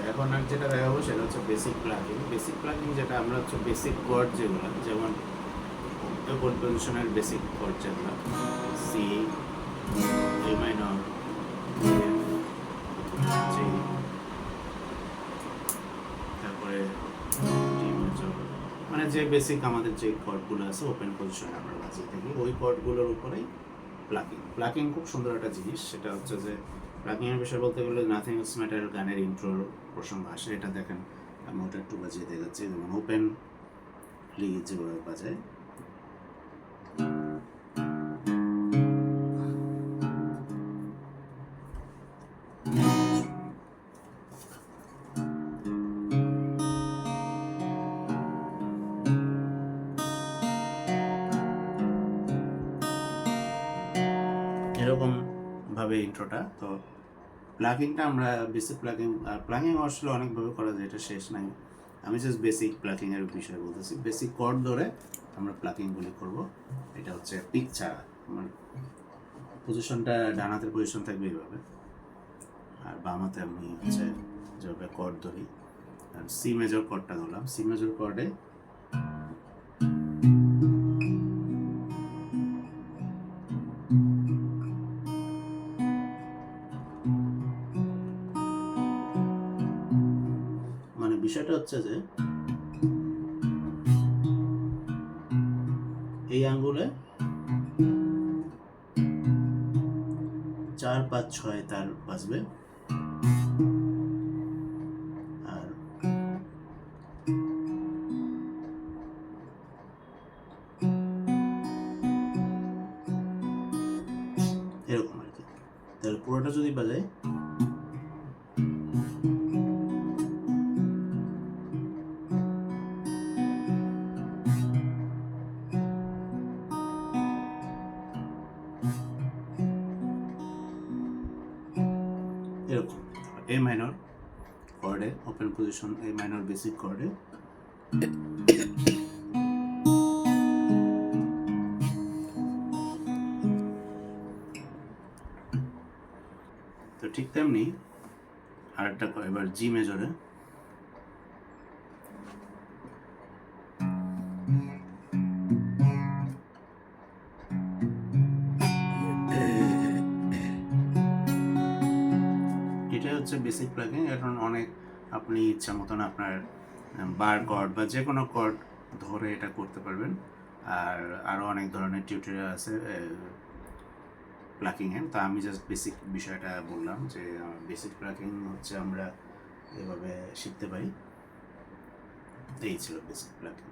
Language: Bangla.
এখন আর যেটা দেখাবো সেটা হচ্ছে বেসিক প্লাগিং। বেসিক প্লাগিং যেটা আমরা হচ্ছে বেসিক কর্ড যেগুলো, যেমন কোড পজিশনের বেসিক কর্ড যেগুলো সি, এ মাইনর, জি, তারপরে ডি মেজর, মানে যে বেসিক আমাদের যে কর্ডগুলো আছে ওপেন পজিশনে আমরা বাজিয়ে থাকি, ওই কর্ডগুলোর উপরেই প্লাগিং। প্লাগিং খুব সুন্দর একটা জিনিস। সেটা হচ্ছে যে প্লাগিংয়ের বিষয়ে বলতে গেলে নাথিং ইজ ম্যাটার গানের ইন্ট্রোর প্রসঙ্গ আসে। এটা দেখেন আমি ওটা একটু বাজিয়ে দেখাচ্ছি, যেমন ওপেনলি যেভাবে বাজায়, এরকম ভাবে ইন্ট্রোটা। তো প্লাগিংটা আমরা বেসিক প্লাগিং, আর প্লাগিং আসলে অনেকভাবে করা যায়, এটা শেষ নাই। আমি জাস্ট বেসিক প্লাগিংয়ের বিষয়ে বলতেছি। বেসিক কর্ড ধরে আমরা প্লাগিংগুলি করব। এটা হচ্ছে পিক ছাড়া, আমার পজিশনটা ডান হাতের পজিশন থাকবে এইভাবে, আর বাম হাতে আমি হচ্ছে যেভাবে কর্ড ধরি, আর সি মেজর কর্ডটা ধরলাম। সি মেজর কর্ডে মানে বিষয়টা হচ্ছে যে এই আঙ্গুলে 4 5 6 তার বাজবে, আর এরকম আর কি। তাহলে পুরোটা যদি বাজাই, এরকম এ মাইনর কর্ডে, ওপেন পজিশন এ মাইনর বেসিক কর্ডে তো ঠিক তেমনি আরেকটা এবার জি মেজরে, এটা হচ্ছে বেসিক প্লাগিং। এখন অনেক আপনি ইচ্ছা মতন আপনার বার কর্ড বা যে কোনো কর্ড ধরে এটা করতে পারবেন। আর আরও অনেক ধরনের টিউটোরিয়াল আছে প্লাগিংয়ের। তো আমি জাস্ট বেসিক বিষয়টা বললাম যে বেসিক প্লাগিং হচ্ছে আমরা এভাবে শিখতে পারি। এই ছিল বেসিক প্লাগিং।